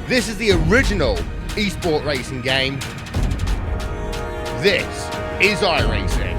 This is the original esport racing game. This is iRacing.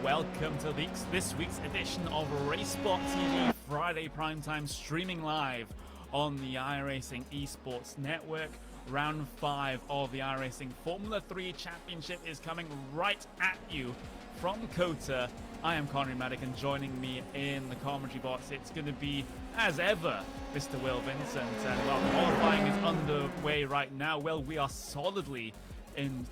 Welcome to this week's edition of RaceSpot TV Friday Primetime, streaming live on the iRacing Esports Network. Round 5 of the iRacing Formula 3 Championship is coming right at you from COTA. I am Connery Maddock, and joining me in the commentary box, it's going to be, as ever, Mr. Will Vincent. And while qualifying is underway right now, well, we are solidly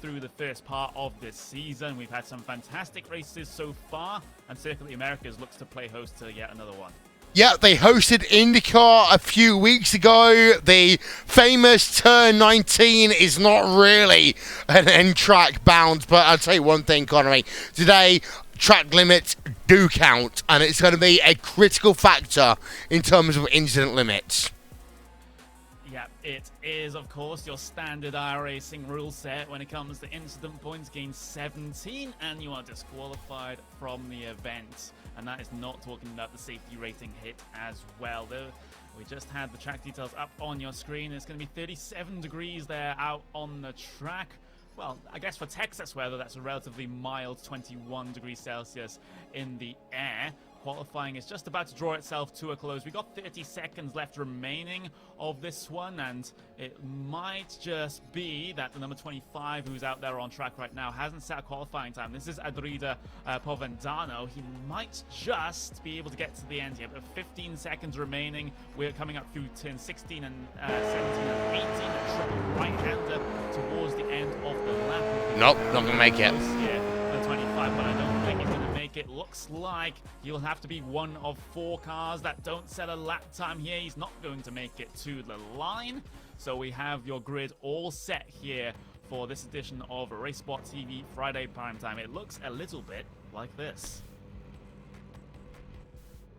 through the first part of this season. We've had some fantastic races so far, and Circuit of the Americas looks to play host to yet another one. Yeah, they hosted IndyCar a few weeks ago. The famous Turn 19 is not really an end-track bound, but I'll tell you one thing, Connery. Today, track limits do count, and it's going to be a critical factor in terms of incident limits. Yeah, it is, of course, your standard iRacing rule set when it comes to incident points. Gain 17 and you are disqualified from the event. And that is not talking about the safety rating hit as well. We just had the track details up on your screen. It's going to be 37 degrees there out on the track. Well, I guess for Texas weather, that's a relatively mild 21 degrees Celsius in the air. Qualifying is just about to draw itself to a close. We've got 30 seconds left remaining of this one, and it might just be that the number 25, who's out there on track right now, hasn't set a qualifying time. This is Adrida Povendano. He might just be able to get to the end here, but 15 seconds remaining. We're coming up through turn 16 and 17 and 18, a triple right-hander towards the end of the lap. Nope, not going to make it. Yeah, the 25, but I don't think he's going to make it. Looks like he'll have to be one of 4 cars that don't set a lap time here. He's not going to make it to the line. So we have your grid all set here for this edition of RaceSpot TV Friday Primetime. It looks a little bit like this.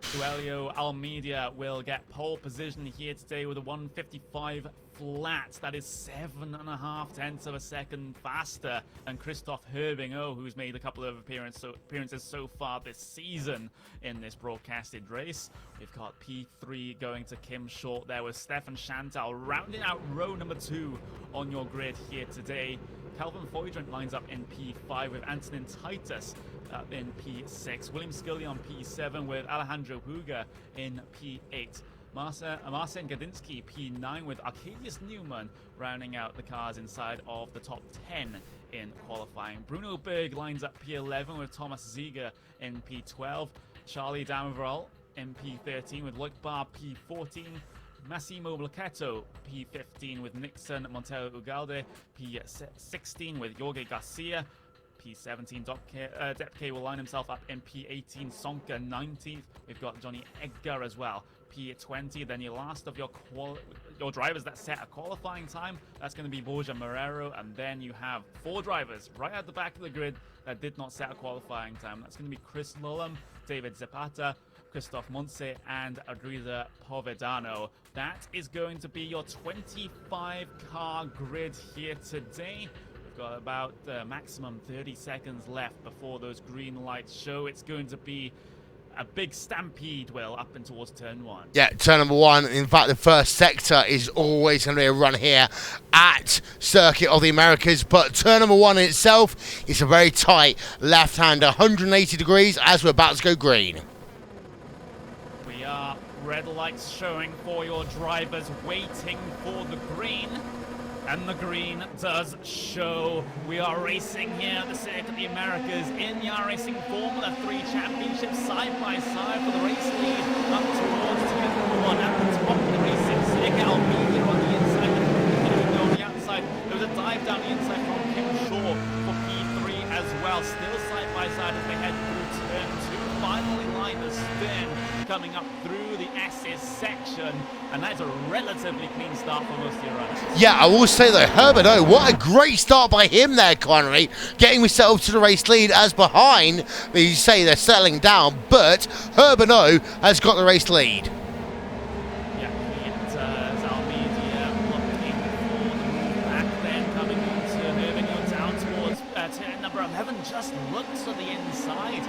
Duelio Almeida will get pole position here today with a 155 flat. That is 7.5 tenths of a second faster than Christoph Herbing, who's made a couple of appearances so far this season in this broadcasted race. We've got P3 going to Kim Short there with Stefan Chantal rounding out row number 2 on your grid here today. Calvin Foydrant lines up in P5 with Antonin Titus in P6. William Scully on P7 with Alejandro Huga in P8. Marcin Gadinsky P9 with Arcadius Newman rounding out the cars inside of the top 10 in qualifying. Bruno Berg lines up P11 with Thomas Ziegler in P12. Charlie Damaval in P13 with Loic Barr P14. Massimo Blacchetto P15 with Nixon Montero Ugalde. P16 with Jorge Garcia. P17, Depke will line himself up in P18, Sonka 19th. We've got Johnny Edgar as well, P20. Then your last of your drivers that set a qualifying time, that's going to be Borja Marrero. And then you have 4 drivers right at the back of the grid that did not set a qualifying time. That's going to be Chris Lulham, David Zapata, Christoph Montse, and Adrida Povedano. That is going to be your 25-car grid here today. Got about maximum 30 seconds left before those green lights show. It's going to be a big stampede, Will, up and towards turn 1. Yeah, turn number 1. In fact, the first sector is always going to be a run here at Circuit of the Americas. But turn number 1 in itself is a very tight left-hander, 180 degrees as we're about to go green. We are red lights showing for your drivers waiting for the green. And the green does show. We are racing here at the Circuit of the Americas in the iRacing Formula 3 Championship side by side for the race lead up towards turn 1 at the top of the racing circuit. Albania on the inside, and on the outside. There was a dive down the inside from Kim Shaw for P3 as well. Still side by side as they head through turn 2. Finally line the stern coming up through the S's section, and that's a relatively clean start for most of your runners. Yeah, I will say though, Herbert O, what a great start by him there, Connery, getting himself to the race lead as behind, you say they're settling down, but Herbert O has got the race lead. Yeah, it Almeida looking for the move back then, coming into Herbert down towards turn number 11, just looks to the inside,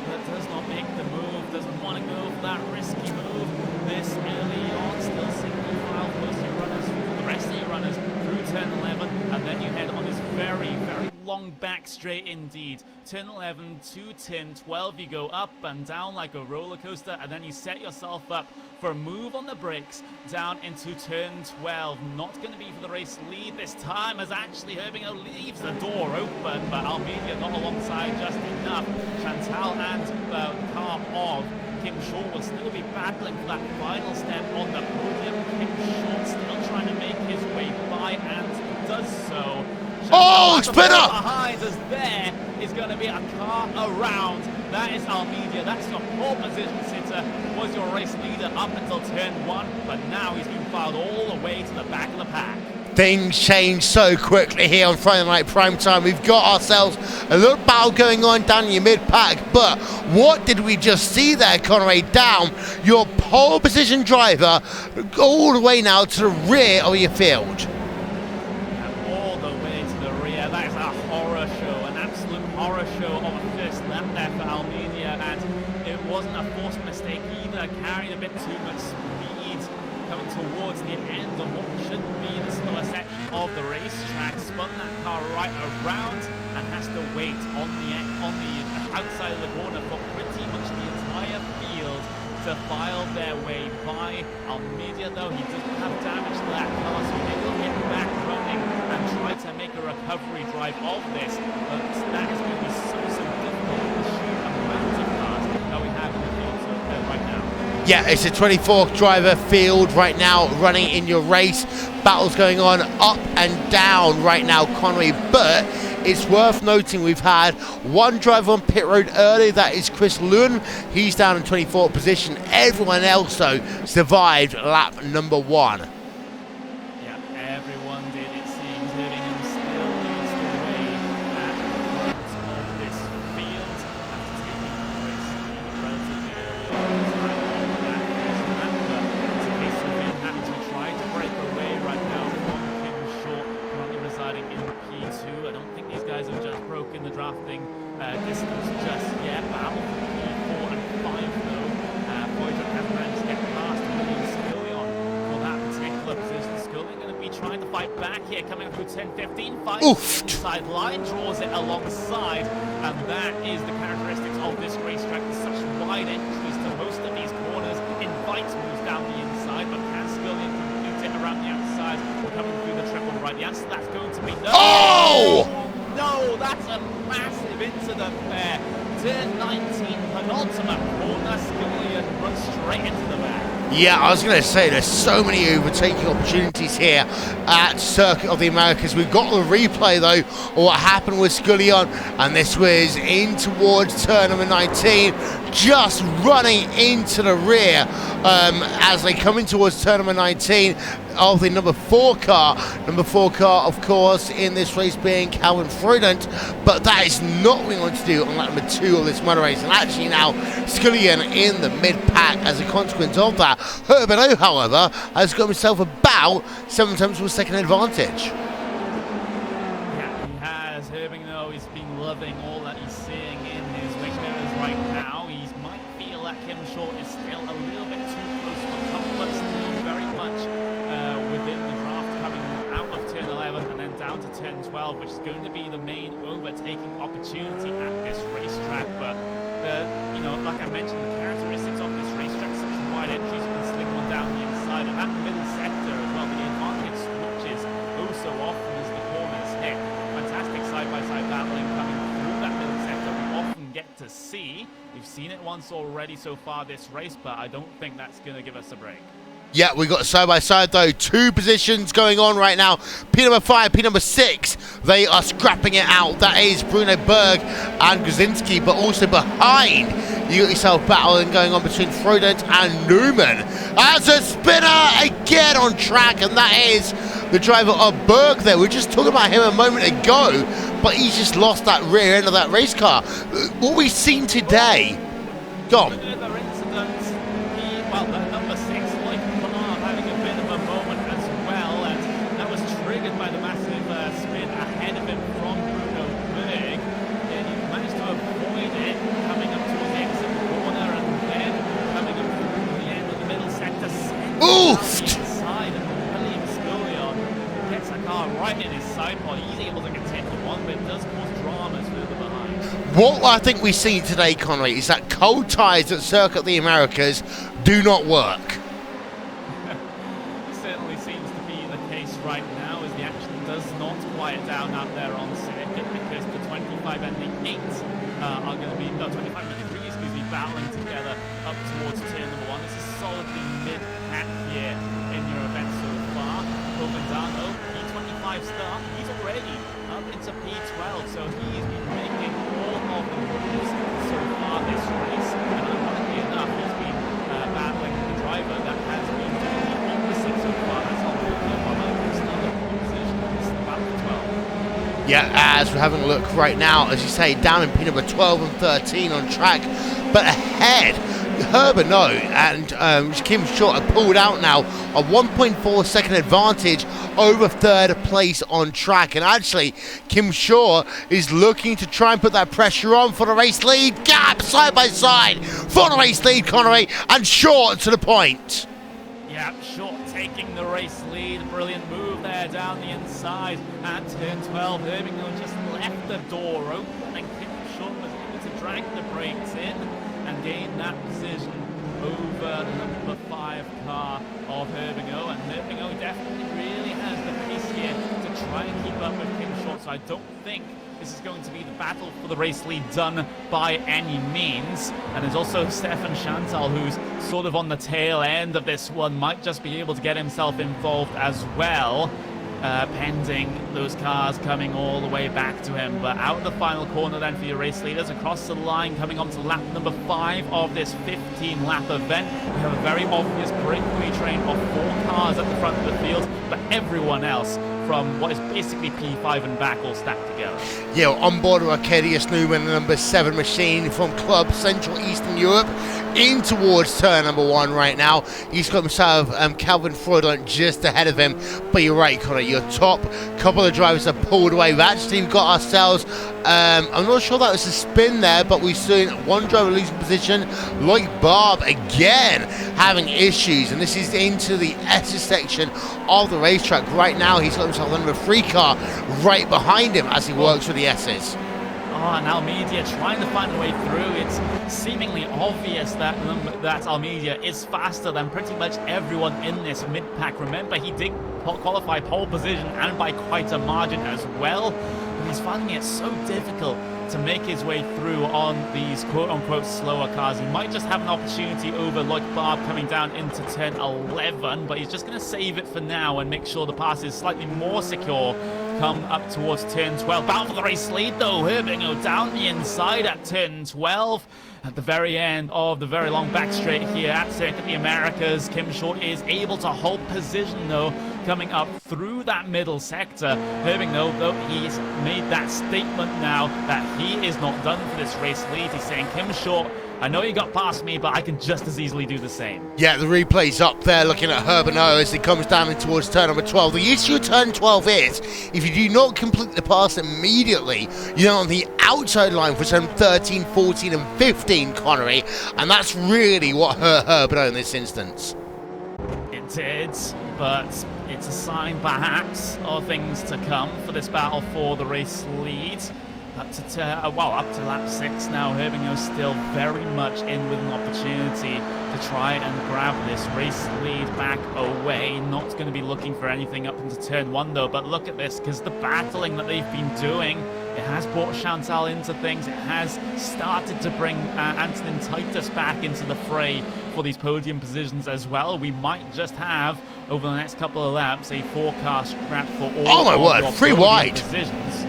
but does not make the move, doesn't want to go for that risky move this early on. Still single file for most of your runners, the rest of your runners through turn 11, and then you head on this very, very long back straight indeed. Turn 11 to turn 12, you go up and down like a roller coaster, and then you set yourself up for a move on the brakes down into turn 12. Not going to be for the race lead this time, as actually Herbingo leaves the door open, but Almeida not alongside just enough. Chantal and the car of Kim Shaw will still be battling for that final step on the podium. Kim Shaw still trying to make his way by and does so. Oh, spin up! Behind us there is going to be a car around. That is Almeida. That's your pole position sitter. Was your race leader up until turn 1, but now he's been filed all the way to the back of the pack. Things change so quickly here on Friday Night Prime Time. We've got ourselves a little battle going on down your mid-pack, but what did we just see there, Conway? Down your pole position driver all the way now to the rear of your field. That is a horror show, an absolute horror show on the first lap there for Almeida, and it wasn't a forced mistake either. Carried a bit too much speed coming towards the end of what should be the slower section of the racetrack. Spun that car right around and has to wait on the outside of the corner for pretty much the entire field to file their way by. Almeida, though, he doesn't have damage to that car, so they will get back running and try to make a recovery drive of this, but that is going to be so difficult with the sheer amount of cars that we have in the field right now. Yeah, it's a 24 driver field right now running in your race. Battles going on up and down right now, Conway, but it's worth noting we've had one driver on pit road early, that is Chris Lewin. He's down in 24th position. Everyone else, though, survived lap number 1. Yeah, everyone did. It seems Birmingham still leads the way at the front of this field after taking the race relatively early on. It's a case of him having to try to break away right now from Kim Shaw, currently residing in P2. I don't think these guys have just broken the drafting distance just yet. Battle for P4 and 5 though. Boydrick has managed to get past William Scullion for that particular position. Scullion going to be trying to fight back here, coming through 10-15, finds the side line, draws it alongside, and that is the characteristics of this racetrack. Such wide entries to most of these corners, invites moves down the inside, but can Scullion complete it around the outside, coming through the triple right? The answer to that's going to be no. Oh! No, that's a massive incident there. Turn 19, penultimate corner, Scullion runs straight into the back. Yeah, I was going to say, there's so many overtaking opportunities here at Circuit of the Americas. We've got the replay, though, of what happened with Scullion, and this was in towards turn number 19, just running into the rear as they come in towards turn number 19 of the number 4 car. Number 4 car, of course, in this race being Calvin Freudent, but that is not what we want to do on lap number 2 of this motor race. And actually now, Scullion in the mid-pack as a consequence of that. Herbert O, however, has got himself about 7 tenths of a second advantage. Yeah, he has. Herbert O, he's been loving all that he's seeing in his wing mirrors right now. He might feel that Kim Shaw is still a little bit too close for comfort, still very much within the draft, coming out of turn 11 and then down to turn 12, which is going to be the main overtaking opportunity at this racetrack. But you know, like I mentioned, the characteristics of this racetrack, such wide entries, you can sling one down the inside, and that middle sector as well, the advantage switches oh so often get to see. We've seen it once already so far this race, but I don't think that's going to give us a break. Yeah, we got side by side though, 2 positions going on right now. P number 5, P number 6, they are scrapping it out. That is Bruno Berg and Grzinski, but also behind, you got yourself battling going on between Frodent and Newman. As a spinner again on track, and that is the driver of Berg there. We were just talking about him a moment ago, but he's just lost that rear end of that race car. What we've seen today, go on. What I think we've seen today, Conway, is that cold ties at Circuit of the Americas do not work. Certainly seems to be the case right now, as the action does not quiet down out there on circuit, because the 25 and the 8 are going to be, no, 25 and the 3, excuse me, battling together up towards turn number 1. This is solidly mid-pack here in your event so far. Provenzano, P25 start, he's already up into P12, so he's been making all of the moves so far this race, and ironically enough, he's been battling the driver that has been doing the opposite so far. That's all another position. This is the battle for 12. Yeah, as we're having a look right now, as you say, down in P number 12 and 13 on track, but ahead, Herbino and Kim Short have pulled out now, a 1.4 second advantage over 3rd place on track. And actually, Kim Shaw is looking to try and put that pressure on for the race lead. Gap side by side for the race lead, Connery, and Short to the point. Yeah, Short taking the race lead. Brilliant move there down the inside at turn 12. Herbino just left the door open, and Kim Short was able to drag the brakes in and gain that position over the number 5 car of Herbino. And Herbino definitely really has the pace here to try and keep up with Kim Short, so I don't think this is going to be the battle for the race lead done by any means. And there's also Stefan Chantal, who's sort of on the tail end of this one, might just be able to get himself involved as well, pending those cars coming all the way back to him. But out of the final corner then for your race leaders, across the line, coming on to lap number 5 of this 15-lap event. We have a very obvious breakaway train of 4 cars at the front of the field, but everyone else from what is basically P5 and back all stacked together. Yeah, on board with Arcadius Newman, the number 7 machine from Club Central Eastern Europe, in towards turn number 1 right now. He's got himself Calvin Freudland just ahead of him. But you're right, Connor, your top couple of drivers have pulled away. We've actually got ourselves, I'm not sure that was a spin there, but we've seen one driver losing position, like Barb again having issues. And this is into the S section of the racetrack. Right now, he's got himself the number 3 car right behind him as he works with the S's. Oh, and Almeida trying to find a way through. It's seemingly obvious that Almeida is faster than pretty much everyone in this mid-pack. Remember, he did qualify pole position and by quite a margin as well. But he's finding it so difficult to make his way through on these quote-unquote slower cars. He might just have an opportunity over like Barb coming down into turn 11, but he's just going to save it for now and make sure the pass is slightly more secure come up towards turn 12. Battle for the race lead though. Herbino down the inside at turn 12. At the very end of the very long back straight here at Circuit of the Americas, Kim Short is able to hold position though, coming up through that middle sector. Herbino, though, he's made that statement now that he is not done for this race lead. He's saying, Kim Short, I know you got past me, but I can just as easily do the same. Yeah, the replay's up there looking at Herbino as he comes down in towards turn number 12. The issue with turn 12 is, if you do not complete the pass immediately, you're on the outside line for turn 13, 14 and 15, Connery, and that's really what hurt Herbino in this instance. It did, but it's a sign perhaps of things to come for this battle for the race lead. Up to lap 6 now. Herbino's still very much in with an opportunity to try and grab this race lead back away. Not going to be looking for anything up into turn 1 though, but look at this, because the battling that they've been doing It has brought Chantal into things. It has started to bring Antonin Titus back into the fray for these podium positions as well. We might just have, over the next couple of laps, a forecast scrap for all oh my of word, your free podium wide positions.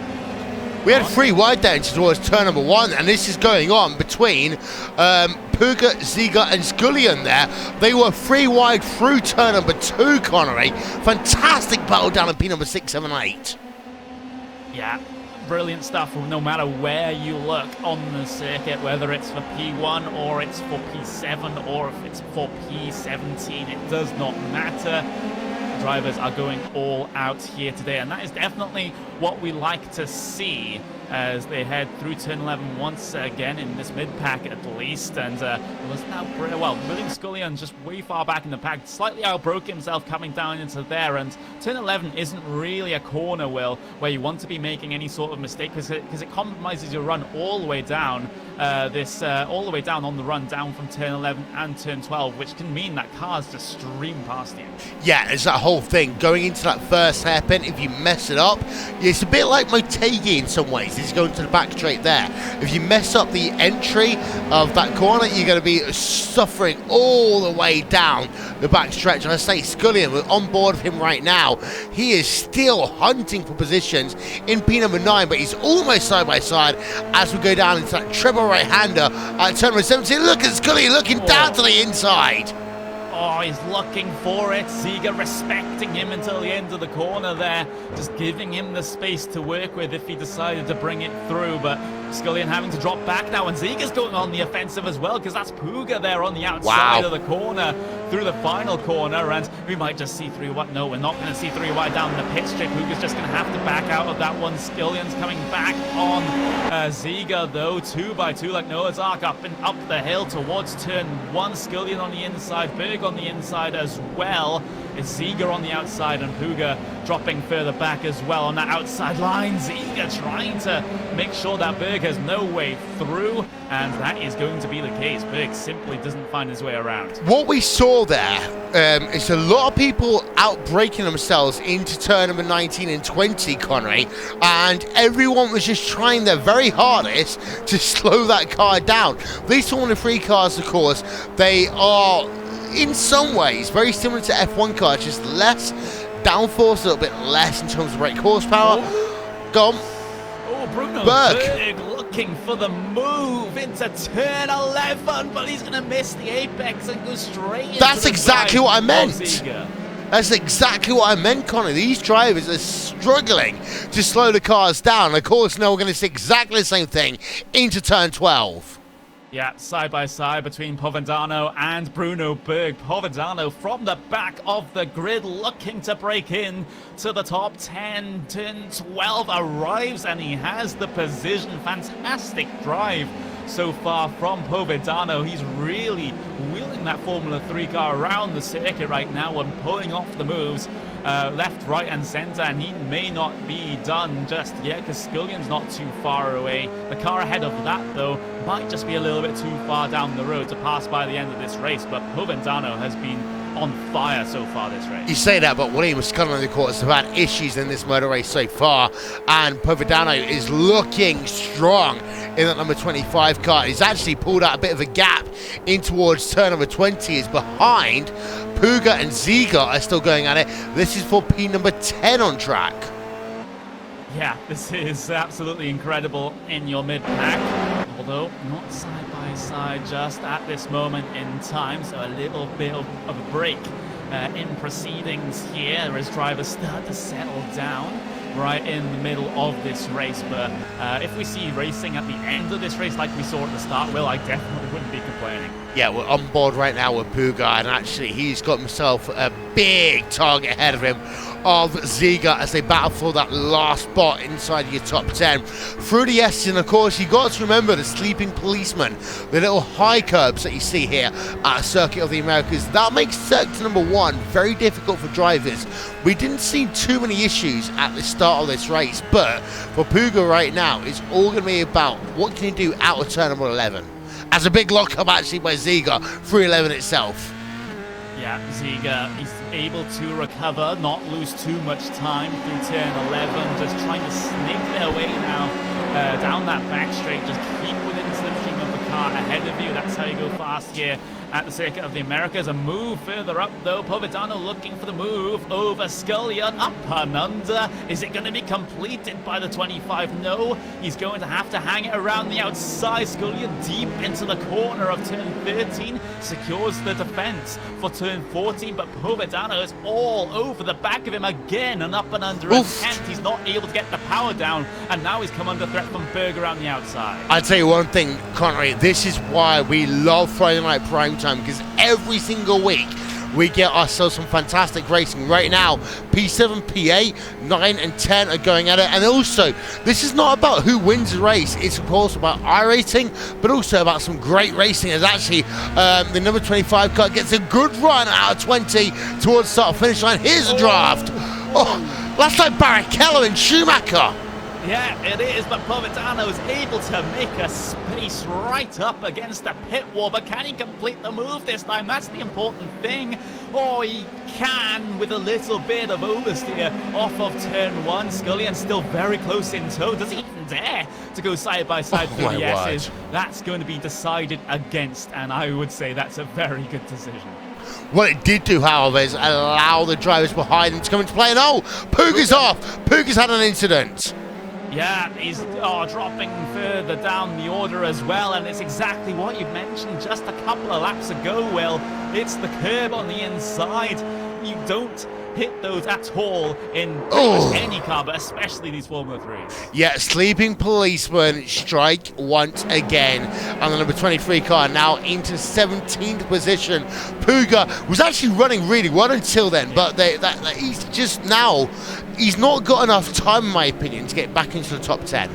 We had 3 wide there towards turn number 1, and this is going on between Puga, Ziga, and Scullion there. They were 3 wide through turn number 2, Connery. Fantastic battle down in P number 6, 7, 8. Yeah, brilliant stuff no matter where you look on the circuit, whether it's for P1 or it's for P7 or if it's for P17, it does not matter. Drivers are going all out here today, and that is definitely what we like to see as they head through turn 11 once again in this mid-pack at least. And was now William Scullion just way far back in the pack, slightly outbroke himself coming down into there. And turn 11 isn't really a corner, Will, where you want to be making any sort of mistake because it compromises your run all the way down. All the way down on the run, down from turn 11 and turn 12, which can mean that cars just stream past you. Yeah, it's that whole thing going into that first hairpin. If you mess it up, it's a bit like Motegi in some ways. He's going to the back straight there. If you mess up the entry of that corner, you're going to be suffering all the way down the back stretch. And I say Scullion, we're on board with him right now. He is still hunting for positions in P number 9, but he's almost side by side as we go down into that triple right-hander at turn number 17. Look at Scullion looking down to the inside. Oh, he's looking for it. Ziga respecting him until the end of the corner there, just giving him the space to work with if he decided to bring it through. But Scullion having to drop back now, and Ziga's going on the offensive as well, because that's Puga there on the outside of the corner through the final corner, and we might just see 3 wide. No, we're not going to see 3 wide down the pit strip. Puga's just going to have to back out of that one. Scullion's coming back on Ziga though, 2 by 2 like Noah's Ark up the hill towards turn 1. Scullion on the inside, Berg on the inside as well. It's Ziga on the outside and Puga dropping further back as well on that outside line. Ziga trying to make sure that Berg has no way through, and that is going to be the case. Berg simply doesn't find his way around. What we saw there is a lot of people outbreaking themselves into turn number 19 and 20, Connery, and everyone was just trying their very hardest to slow that car down. These Formula 3 cars, of course, they are in some ways very similar to F1 cars, just less downforce, a little bit less in terms of brake horsepower. Go on. Oh, Bruno Berg looking for the move into turn 11, but he's going to miss the apex and go straight into That's the exactly what I meant. Ziga. That's exactly what I meant, Connor. These drivers are struggling to slow the cars down. Of course, now we're going to see exactly the same thing into turn 12. Yeah, side by side between Povendano and Bruno Berg. Povendano from the back of the grid looking to break in to the top 10. Turn 12 arrives and he has the position. Fantastic drive so far from Povendano. He's really wheeling that Formula 3 car around the circuit right now and pulling off the moves. Left, right and centre, and he may not be done just yet because Scullion's not too far away. The car ahead of that, though, might just be a little bit too far down the road to pass by the end of this race, but Povendano has been on fire so far this race. You say that, but William Scullin, of course, have had issues in this motor race so far, and Povendano is looking strong in that number 25 car. He's actually pulled out a bit of a gap in towards turn number 20. Is behind. Puga and Ziga are still going at it. This is for P number 10 on track. Yeah, this is absolutely incredible in your mid-pack, although not side by side just at this moment in time, so a little bit of a break in proceedings here as drivers start to settle down right in the middle of this race. But if we see racing at the end of this race like we saw at the start, Will, I definitely wouldn't be complaining. Yeah, we're on board right now with Puga, and actually he's got himself a big target ahead of him of Ziga as they battle for that last spot inside your top 10. Through the S, and of course, you've got to remember the sleeping policeman, the little high curbs that you see here at Circuit of the Americas. That makes sector number 1 very difficult for drivers. We didn't see too many issues at the start of this race, but for Puga right now, it's all going to be about what can you do out of turn number 11. As a big lock-up actually by Ziga through 11 itself. Yeah, Ziga is able to recover, not lose too much time through turn 11, just trying to sneak their way now down that back straight. Just keep within slipstream of the car ahead of you. That's how you go fast here at the Circuit of the Americas. A move further up though. Povedano looking for the move over Scullion, up and under. Is it going to be completed by the 25? No, he's going to have to hang it around the outside. Scullion deep into the corner of turn 13, secures the defense for turn 14, but Povedano is all over the back of him again, and up and under a tenth. He's not able to get the power down, and now he's come under threat from Berg around the outside. I'd tell you one thing, Connery, this is why we love Friday Night Prime Time, because every single week we get ourselves some fantastic racing. Right now, P7, P8, 9 and 10 are going at it. And also, this is not about who wins the race. It's of course about iRacing, but also about some great racing. As actually, the number 25 car gets a good run out of 20 towards start finish line. Here's a draft. Oh, that's like Barrichello and Schumacher. Yeah, it is, but Povedano is able to make a space right up against the pit wall, but can he complete the move this time? That's the important thing. Oh, he can with a little bit of oversteer off of turn 1. Scullion still very close in tow. Does he even dare to go side by side through the S's? That's going to be decided against, and I would say that's a very good decision. What it did do, however, is allow the drivers behind him to come into play, and oh, Puga's off. Puga's had an incident. Yeah, he's dropping further down the order as well, and it's exactly what you mentioned just a couple of laps ago, Will. It's the curb on the inside. You don't hit those at all in pretty much any car, but especially these Formula 3s. Yeah, sleeping policeman strike once again. And the number 23 car now into 17th position. Puga was actually running really well until then, but he's just now, he's not got enough time, in my opinion, to get back into the top 10.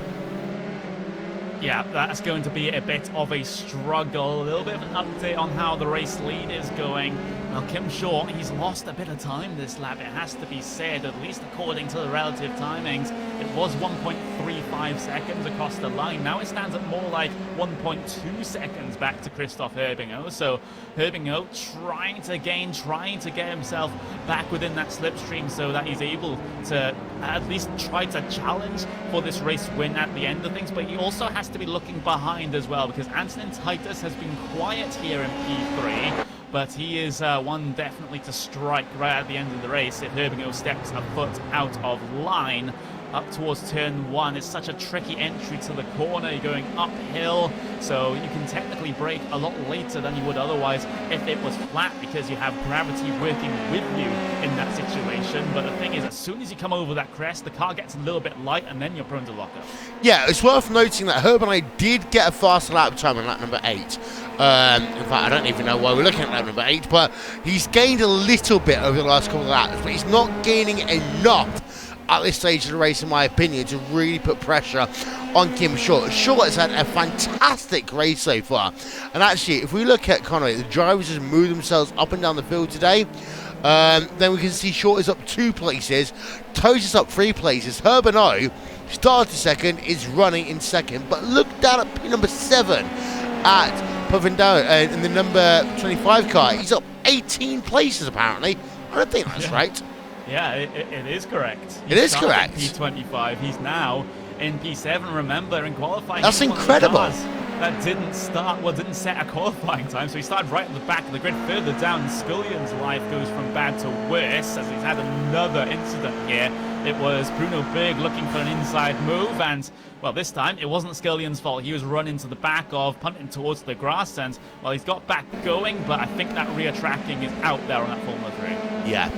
Yeah, that's going to be a bit of a struggle. A little bit of an update on how the race lead is going. Well, Kim Shaw, he's lost a bit of time this lap, it has to be said, at least according to the relative timings. It was 1.35 seconds across the line. Now it stands at more like 1.2 seconds back to Christoph Herbingo. So Herbingo trying to get himself back within that slipstream so that he's able to at least try to challenge for this race win at the end of things. But he also has to be looking behind as well, because Antonin Titus has been quiet here in P3. But he is one definitely to strike right at the end of the race if Herbingo steps a foot out of line. Up towards turn 1, it's such a tricky entry to the corner. You're going uphill, so you can technically brake a lot later than you would otherwise if it was flat, because you have gravity working with you in that situation. But the thing is, as soon as you come over that crest, the car gets a little bit light, and then you're prone to lock up. Yeah, it's worth noting that Herb and I did get a faster lap time on lap number 8. In fact, I don't even know why we're looking at lap number 8, but he's gained a little bit over the last couple of laps, but he's not gaining enough at this stage of the race, in my opinion, to really put pressure on Kim Shaw. Shaw has had a fantastic race so far. And actually, if we look at Conway, the drivers just move themselves up and down the field today. Then we can see Shaw is up 2 places, Toes is up 3 places. Herbinot started second, is running in second. But look down at pin number 7 at Povedano in the number 25 car. He's up 18 places apparently. I don't think that's right. Yeah, it is correct. It is correct. P25. He's now in P7. Remember, in qualifying, that's incredible. That didn't set a qualifying time, so he started right at the back of the grid. Further down, Scullion's life goes from bad to worse as he's had another incident here. It was Bruno Berg looking for an inside move, and, well, this time it wasn't Scullion's fault. He was running to the back of, punting towards the grass, and, well, he's got back going, but I think that rear tracking is out there on that Formula 3. Yeah.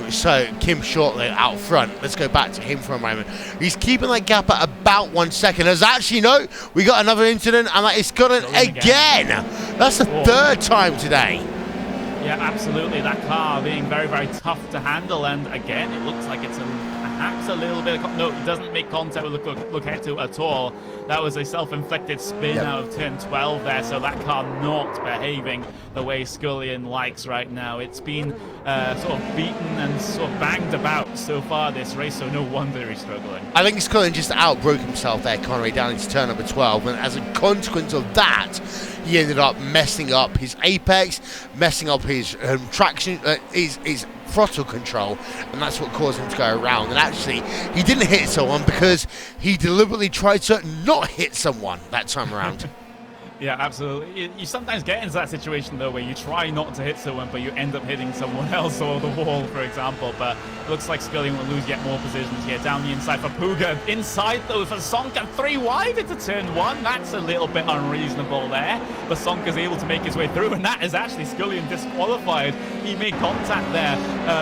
So Kim Shortley out front. Let's go back to him for a moment. He's keeping that gap at about 1 second. As actually, no, we got another incident, and that is Scullon again. That's the 3rd time today. Yeah, absolutely. That car being very, very tough to handle, and again, it looks like it's perhaps a little bit of no, it doesn't make contact with Lucchetto at all. That was a self-inflicted spin out of turn 12 there, so that car not behaving the way Scullion likes right now. It's been sort of beaten and sort of banged about so far this race, so no wonder he's struggling. I think Scullion just outbroke himself there, Connery, down into turn number 12, and as a consequence of that, he ended up messing up his apex, messing up his traction, his throttle control, and that's what caused him to go around. And actually, he didn't hit someone because he deliberately tried to not hit someone that time around. Yeah, absolutely. You sometimes get into that situation, though, where you try not to hit someone, but you end up hitting someone else or the wall, for example. But it looks like Scullion will lose yet more positions here. Down the inside for Puga. Inside, though, for Sonka. 3 wide into turn 1. That's a little bit unreasonable there. But Sonka's able to make his way through, and that is actually Scullion disqualified. He made contact there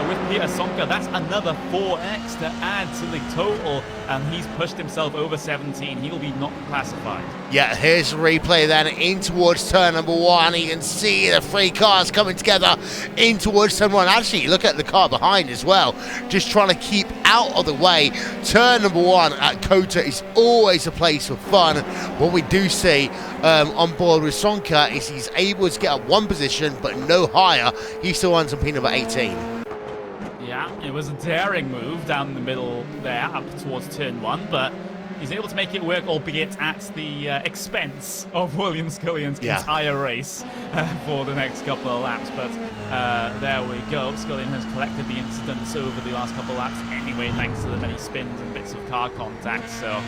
with Peter Sonka. That's another 4x to add to the total, and he's pushed himself over 17. He will be not classified. Yeah, here's the replay then in towards turn number 1. You can see the 3 cars coming together in towards turn 1. Actually, look at the car behind as well, just trying to keep out of the way. Turn number 1 at COTA is always a place for fun. What we do see on board with Sonka is he's able to get up 1 position, but no higher. He still ends up in number 18. Yeah, it was a daring move down the middle there, up towards turn 1, but he's able to make it work, albeit at the expense of William Scullion's entire race for the next couple of laps. But there we go. Scullion has collected the incidents over the last couple of laps anyway, thanks to the many spins and bits of car contact. So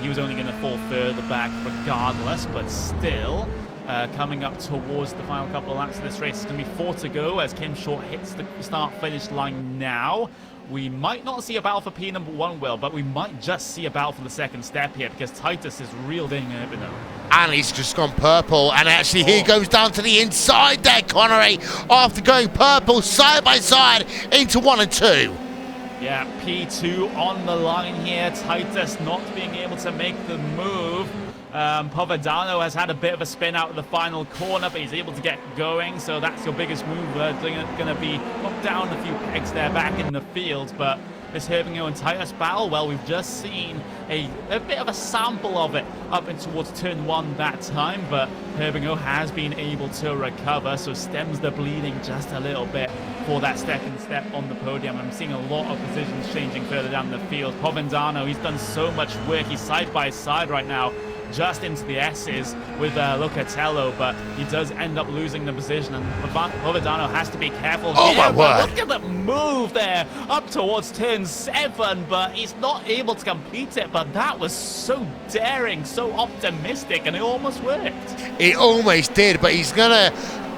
he was only going to fall further back regardless, but still. Coming up towards the final couple of laps of this race. It's going to be 4 to go as Kim Short hits the start-finish line now. We might not see a battle for P number 1, Will, but we might just see a battle for the second step here because Titus is reeled in Urbino. And he's just gone purple, and actually he goes down to the inside there, Connery, after going purple side by side into 1 and 2. Yeah, P2 on the line here. Titus not being able to make the move. Povedano has had a bit of a spin out of the final corner, but he's able to get going, so that's your biggest move. Going to be knocked down a few pegs there back in the field, but this Herbingo and Titus battle, well, we've just seen a bit of a sample of it up in towards turn 1 that time, but Herbingo has been able to recover, so stems the bleeding just a little bit for that second step on the podium. I'm seeing a lot of positions changing further down the field. Povendano, he's done so much work. He's side by side right now, just into the S's with Locatello, but he does end up losing the position, and Povedano has to be careful. Oh my word! Look at the move there up towards turn 7, but he's not able to complete it. But that was so daring, so optimistic, and it almost worked. It almost did, but he's gonna,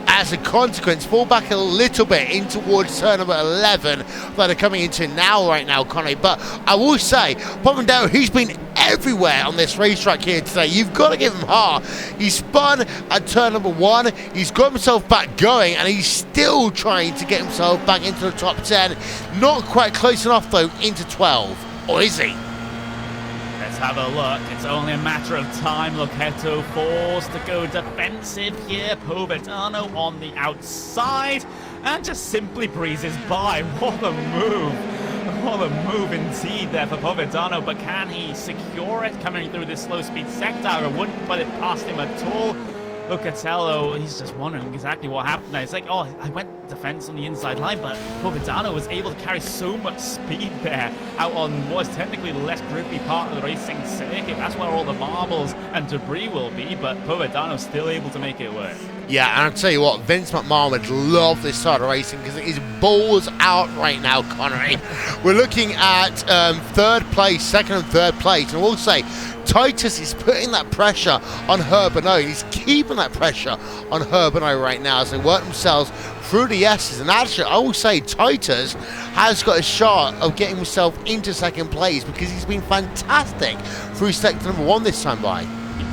as a consequence, fall back a little bit in towards turn number 11 that are coming into right now, Connie. But I will say, Povendano, he's been everywhere on this racetrack here today. You've got to give him heart. He spun at turn number 1. He's got himself back going, and he's still trying to get himself back into the top 10. Not quite close enough, though, into 12. Or is he? Let's have a look. It's only a matter of time. Loketo forced to go defensive here. Povedano on the outside and just simply breezes by. What a move. What a move indeed there for Povedano, but can he secure it coming through this slow speed sector? I wouldn't put it past him at all. Locatello, he's just wondering exactly what happened there. It's like, oh, I went defense on the inside line, but Povedano was able to carry so much speed there out on what is technically the less grippy part of the racing circuit. That's where all the marbles and debris will be, but Povedano's still able to make it work. Yeah, and I'll tell you what, Vince McMahon would love this side of racing because it is balls out right now, Connery. We're looking at 3rd place, 2nd and 3rd place, and I will say, Titus is putting that pressure on Herbinot. He's keeping that pressure on Herbinot right now as they work themselves through the S's. And actually, I will say Titus has got a shot of getting himself into 2nd place because he's been fantastic through sector number 1 this time by.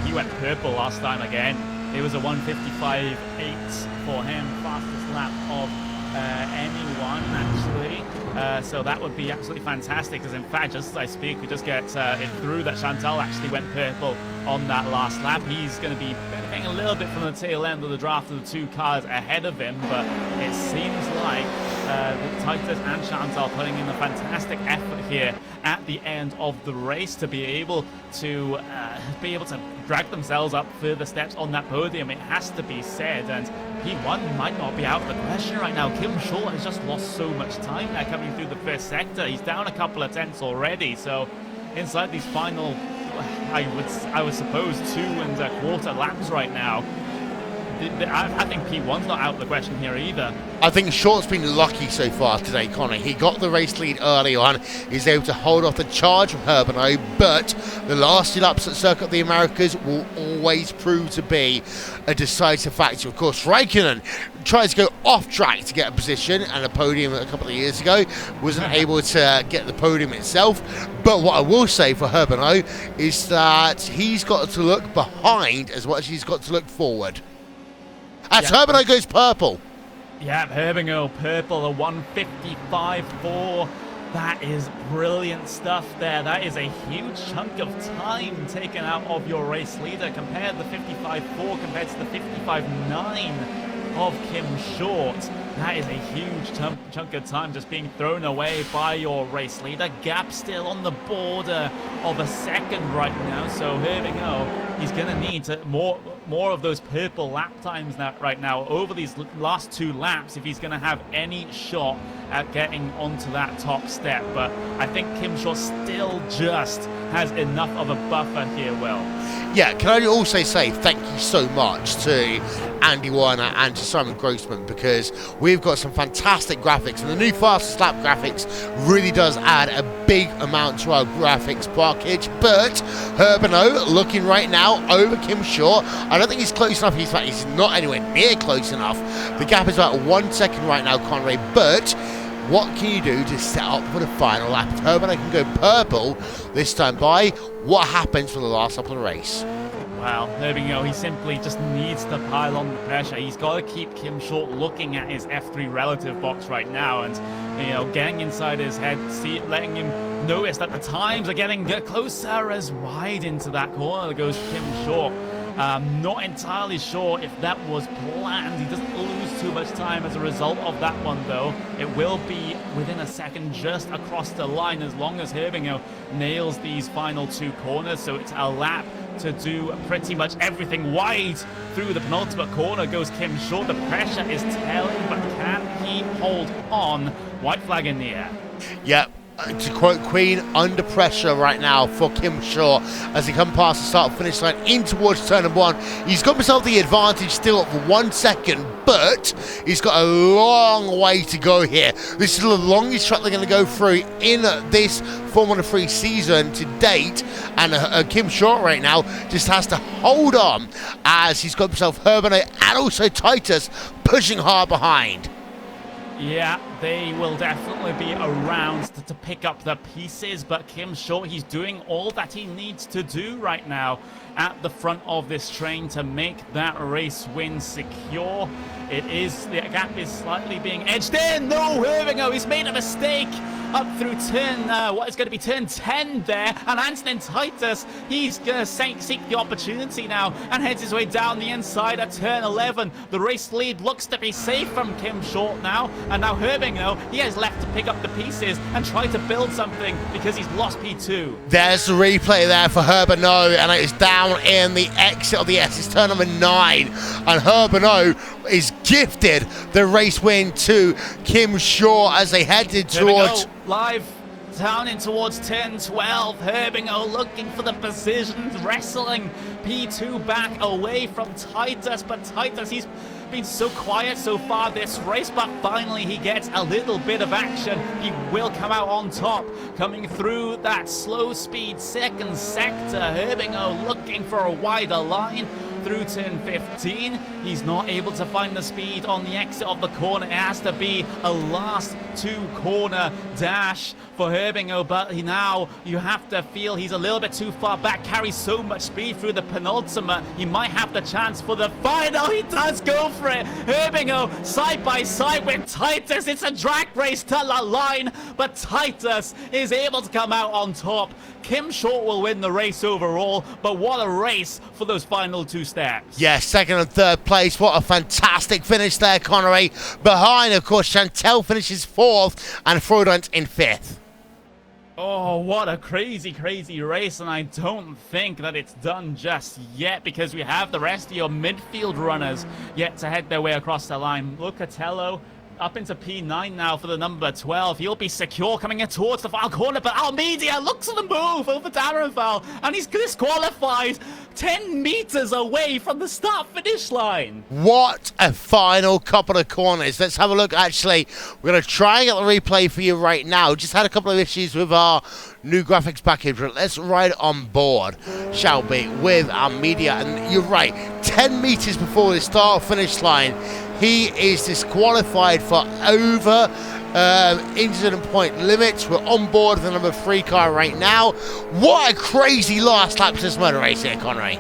He went purple last time again. It was a 1:55.8 for him, fastest lap of anyone, actually. So that would be absolutely fantastic, because in fact, just as I speak, we just get it through that Chantal actually went purple on that last lap. He's going to be benefiting a little bit from the tail end of the draft of the 2 cars ahead of him, but it seems like Titus and Chantal putting in a fantastic effort here at the end of the race to be able to drag themselves up further steps on that podium. It has to be said, and P1 might not be out of the question right now. Kim Short has just lost so much time there coming through the first sector. He's down a couple of tenths already, so inside these final, I would suppose 2 1/4 laps right now, I think P1's not out of the question here either. I think Short's been lucky so far today, Connor. He got the race lead early on. He's able to hold off the charge from Herbino, but the last 2 laps at Circuit of the Americas will always prove to be a decisive factor. Of course, Raikkonen tries to go off track to get a position and a podium a couple of years ago. Wasn't able to get the podium itself. But what I will say for Herbino is that he's got to look behind as much as he's got to look forward. As Herbino goes purple. Yeah, Herbino purple, a 155.4. That is brilliant stuff there. That is a huge chunk of time taken out of your race leader. Compare the 55.4 compared to the 55.9 of Kim Short. That is a huge chunk of time just being thrown away by your race leader. Gap still on the border of a second right now. So Herbino, he's going to need more of those purple lap times right now over these last 2 laps if he's going to have any shot at getting onto that top step. But I think Kim Short still just has enough of a buffer here, Will. Yeah, can I also say thank you so much to Andy Werner and to Simon Grossman, because we've got some fantastic graphics, and the new fastest lap graphics really does add a big amount to our graphics package. But Herbino looking right now over Kim Short. I don't think he's close enough. In fact, he's not anywhere near close enough. The gap is about 1 second right now, Conway, but what can you do to set up for the final lap? If Herbino can go purple this time by, what happens for the last lap of the race? Well, Herbino, he simply just needs to pile on the pressure. He's got to keep Kim Short looking at his F3 relative box right now and, getting inside his head, letting him notice that the times are getting closer as wide into that corner goes Kim Short. Not entirely sure if that was planned. He doesn't lose too much time as a result of that one, though. It will be within a second just across the line as long as Herbino nails these final 2 corners. So it's a lap to do pretty much everything. Wide through the penultimate corner goes Kim Short. The pressure is telling, but can he hold on? White flag in the air. Yep. To quote Queen, under pressure right now for Kim Short as he comes past the start-finish line in towards turn 1. He's got himself the advantage still for 1 second, but he's got a long way to go here. This is the longest track they're going to go through in this Formula 3 season to date, and Kim Short right now just has to hold on as he's got himself Herbino and also Titus pushing hard behind. Yeah, they will definitely be around to pick up the pieces, but Kim Short, he's doing all that he needs to do right now at the front of this train to make that race win secure. The gap is slightly being edged in. No, Herbino, he's made a mistake up through what is going to be turn 10 there, and Antonin Titus, he's going to seek the opportunity now and heads his way down the inside at turn 11. The race lead looks to be safe from Kim Short now, and now Herbino, he has left to pick up the pieces and try to build something because he's lost P2. There's the replay there for Herbino, and it is down in the exit of the S. It's turn number 9, and Herbino is gifted the race win to Kim Short as they headed towards... Live down in towards turn 12. Herbino looking for the positions, wrestling P2 back away from Titus, but Titus, he's been so quiet so far this race, but finally he gets a little bit of action. He will come out on top, coming through that slow speed second sector. Herbino looking for a wider line through turn 15. He's not able to find the speed on the exit of the corner. It has to be a last 2 corner dash for Herbino, but now you have to feel he's a little bit too far back, carries so much speed through the penultimate. He might have the chance for the final. He does go for it. Herbino side by side with Titus. It's a drag race to the line, but Titus is able to come out on top. Kim Short will win the race overall, but what a race for those final 2 steps. Yeah, second and third place. What a fantastic finish there, Connery. Behind, of course, Chantel finishes 4th and Freudant in 5th. Oh, what a crazy, crazy race, and I don't think that it's done just yet because we have the rest of your midfield runners yet to head their way across the line. Locatello, up into P9 now for the number 12. He'll be secure coming in towards the final corner, but Almeida looks at the move over Daraval, and he's disqualified 10 meters away from the start-finish line. What a final couple of corners. Let's have a look. Actually, we're going to try and get the replay for you right now. Just had a couple of issues with our new graphics package, but let's ride on board, shall we, with our media. And you're right, 10 meters before the start-finish line, he is disqualified for over incident point limits. We're on board with the number 3 car right now. What a crazy last lap to this motor race here, Connery.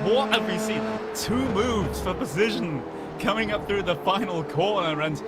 What have we seen? 2 moves for position coming up through the final corner, and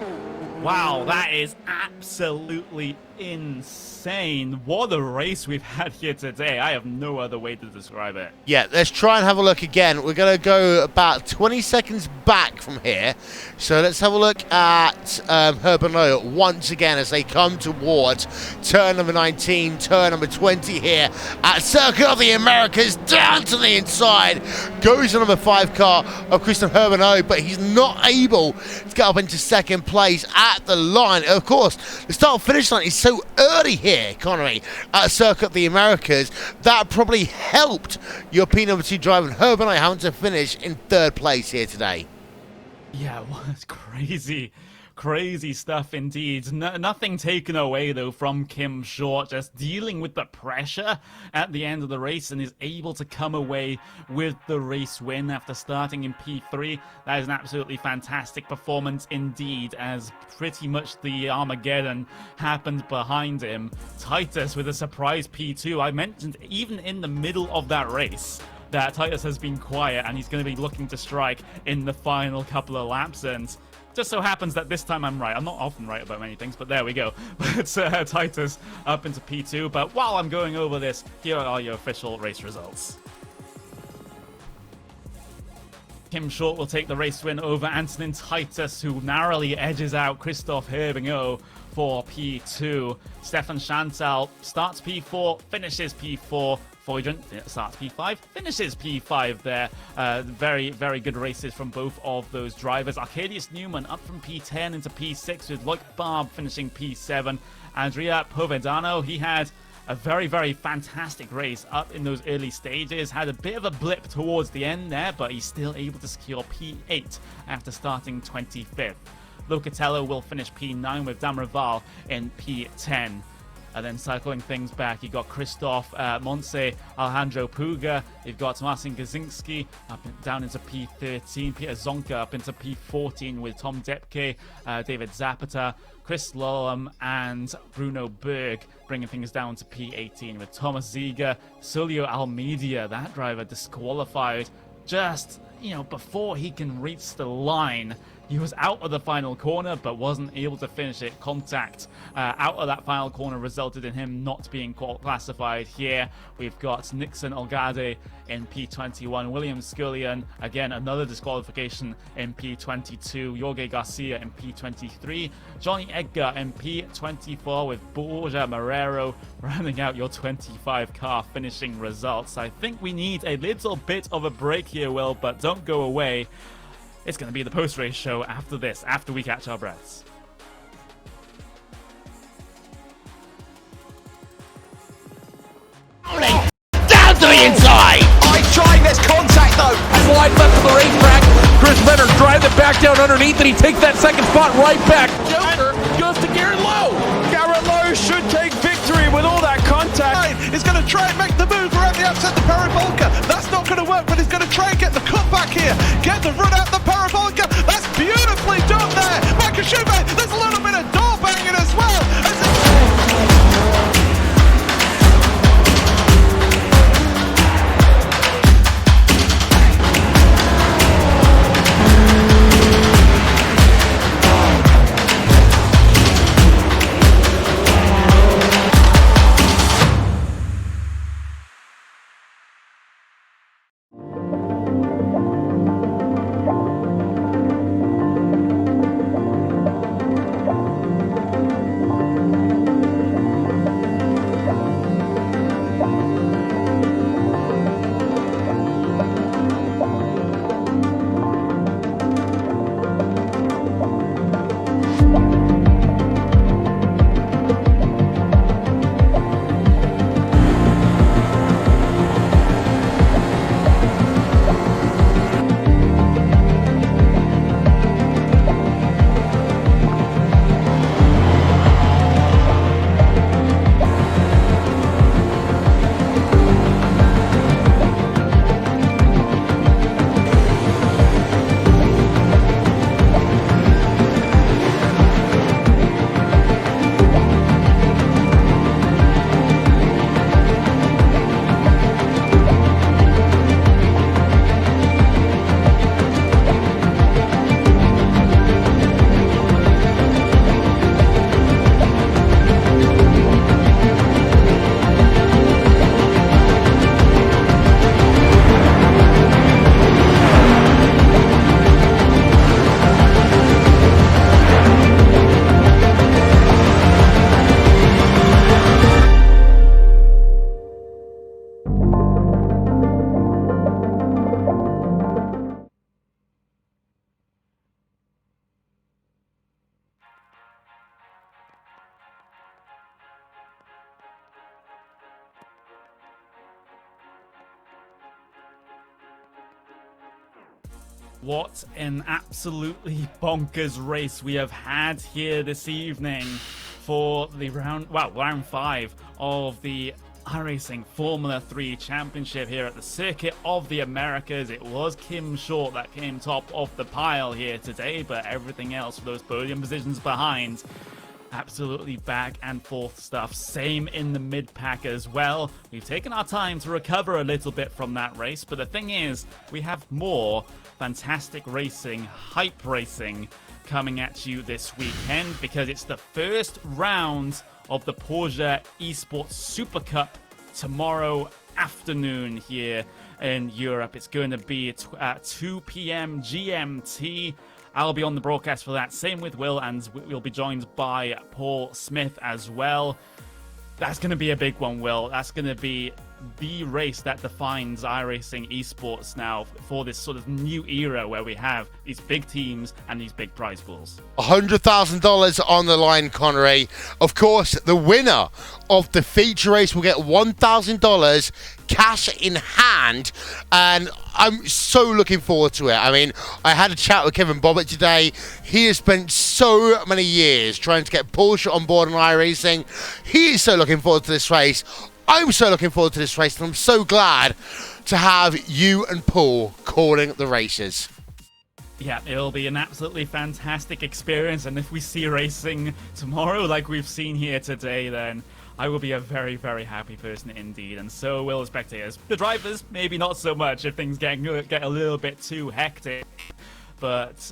wow, that is absolutely insane. What a race we've had here today. I have no other way to describe it. Yeah, let's try and have a look again. We're going to go about 20 seconds back from here. So let's have a look at Herbano once again as they come towards turn number 19, turn number 20 here at Circuit of the Americas. Down to the inside goes the number 5 car of Christian Herbano, but he's not able to get up into second place at the line. Of course, the start-finish line is so early here, Connery, at Circuit of the Americas. That probably helped your P number 2 driver Herbano having to finish in 3rd place here today. Yeah, well, it's crazy. Crazy stuff indeed. Nothing taken away, though, from Kim Short, just dealing with the pressure at the end of the race and is able to come away with the race win after starting in P3. That is an absolutely fantastic performance indeed, as pretty much the Armageddon happened behind him. Titus with a surprise P2. I mentioned even in the middle of that race that Titus has been quiet and he's going to be looking to strike in the final couple of laps, and just so happens that this time I'm right. I'm not often right about many things, but there we go. But Titus up into P2. But while I'm going over this, here are your official race results. Kim Short will take the race win over Antonin Titus, who narrowly edges out Christoph Herbinot for P2. Stefan Chantal starts P4, finishes P4. Foydren starts P5, finishes P5 there. Very, very good races from both of those drivers. Arcadius Newman up from P10 into P6 with Loic Barb finishing P7. Andrea Povedano, he had a very, very fantastic race up in those early stages. Had a bit of a blip towards the end there, but he's still able to secure P8 after starting 25th. Locatello will finish P9 with Damraval in P10. And then cycling things back, you got Christoph Montse, Alejandro Puga. You've got Marcin Gazinski down into P13. Peter Zonka up into P14 with Tom Depke, David Zapata, Chris Lollam, and Bruno Berg bringing things down to P18 with Thomas Ziga. Solio Almeida, that driver disqualified just, before he can reach the line. He was out of the final corner, but wasn't able to finish it. Contact out of that final corner resulted in him not being classified here. We've got Nixon Olgade in P21. William Scullion, again, another disqualification in P22. Jorge Garcia in P23. Johnny Edgar in P24 with Borja Marrero rounding out your 25 car finishing results. I think we need a little bit of a break here, Will, but don't go away. It's going to be the post-race show after this, after we catch our breaths. Down to the inside! Trying this contact though. Slide left to the racetrack. Chris Leonard drives it back down underneath, and he takes that second spot right back. Joker goes to Garrett Lowe. Garrett Lowe should take victory with all that contact. He's going to try and make the move around the upset the Paravolca. That's not going to work, but he's going to try and get the cutback here. Get the run out the Paravolca. That's beautifully done there. Makashuba, there's a little bit of door banging as well. What an absolutely bonkers race we have had here this evening for the round 5 of the iRacing Formula 3 Championship here at the Circuit of the Americas. It was Kim Short that came top of the pile here today, but everything else for those podium positions behind, absolutely back and forth stuff. Same in the mid-pack as well. We've taken our time to recover a little bit from that race, but the thing is, we have more fantastic racing, hype racing coming at you this weekend, because it's the first round of the Porsche Esports Super Cup tomorrow afternoon here in Europe. It's going to be at 2 p.m. GMT. I'll be on the broadcast for that. Same with Will, and we'll be joined by Paul Smith as well. That's going to be a big one, Will. That's going to be the race that defines iRacing esports now for this sort of new era where we have these big teams and these big prize pools. $100,000 on the line, Connery. Of course, the winner of the feature race will get $1,000 cash in hand, and I'm so looking forward to it. I mean, I had a chat with Kevin Bobbitt today. He has spent so many years trying to get Porsche on board in iRacing. He is so looking forward to this race. I'm so looking forward to this race, and I'm so glad to have you and Paul calling the races. Yeah, it'll be an absolutely fantastic experience, and if we see racing tomorrow like we've seen here today, then I will be a very, very happy person indeed, and so will the spectators. The drivers, maybe not so much if things get a little bit too hectic, but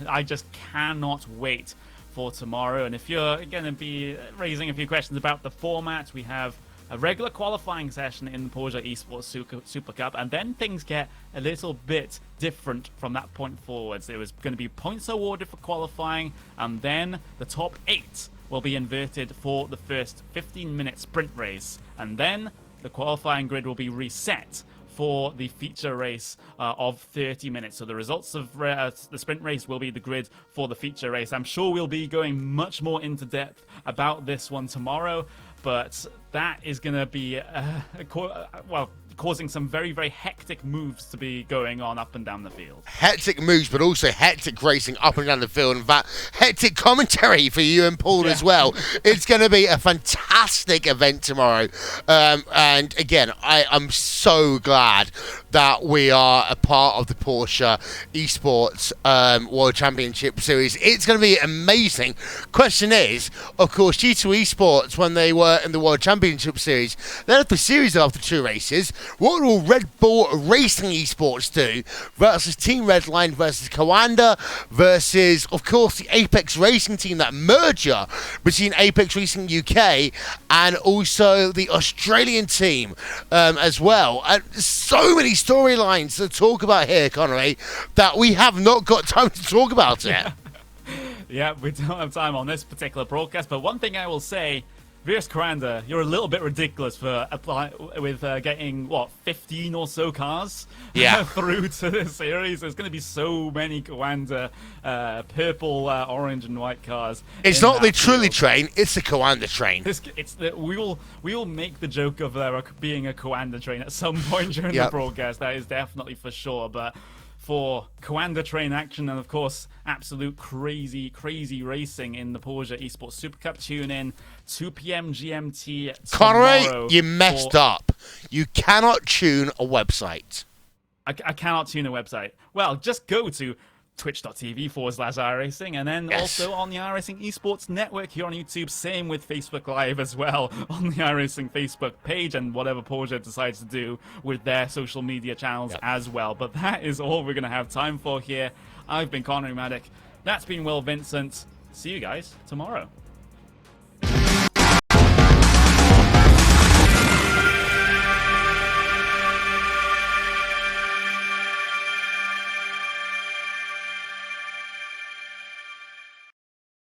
I just cannot wait for tomorrow. And if you're going to be raising a few questions about the format, we have a regular qualifying session in the Porsche Esports Super Cup, and then things get a little bit different from that point forwards. It was going to be points awarded for qualifying, and then the top 8 will be inverted for the first 15-minute sprint race, and then the qualifying grid will be reset for the feature race of 30 minutes. So the results of the sprint race will be the grid for the feature race. I'm sure we'll be going much more into depth about this one tomorrow, but that is going to be, causing some very, very hectic moves to be going on up and down the field. Hectic moves, but also hectic racing up and down the field. In fact, hectic commentary for you and Paul as well. It's going to be a fantastic event tomorrow. And again, I'm so glad that we are a part of the Porsche Esports World Championship Series. It's going to be amazing. Question is, of course, G2 Esports, when they were in the World Championship Series, they had the series after 2 races. What will Red Bull Racing Esports do versus Team Redline versus Coanda versus, of course, the Apex Racing team, that merger between Apex Racing UK and also the Australian team as well. And so many storylines to talk about here, Connery, that we have not got time to talk about it. Yeah, we don't have time on this particular broadcast, but one thing I will say, Virs Coanda, you're a little bit ridiculous for getting, 15 or so cars through to the series. There's going to be so many Coanda purple, orange, and white cars. It's not the Trilly train, it's the Coanda train. We will make the joke of there being a Coanda train at some point during the broadcast. That is definitely for sure, but for Coanda train action and, of course, absolute crazy racing in the Porsche Esports Super Cup, tune in 2 p.m. GMT Connery, you messed up. You cannot tune a website. I cannot tune a website. Well, just go to twitch.tv/iRacing, and then also on the iRacing Esports Network here on YouTube. Same with Facebook Live as well on the iRacing Facebook page, and whatever Porsche decides to do with their social media channels as well. But that is all we're going to have time for here. I've been Connery Maddock. That's been Will Vincent. See you guys tomorrow.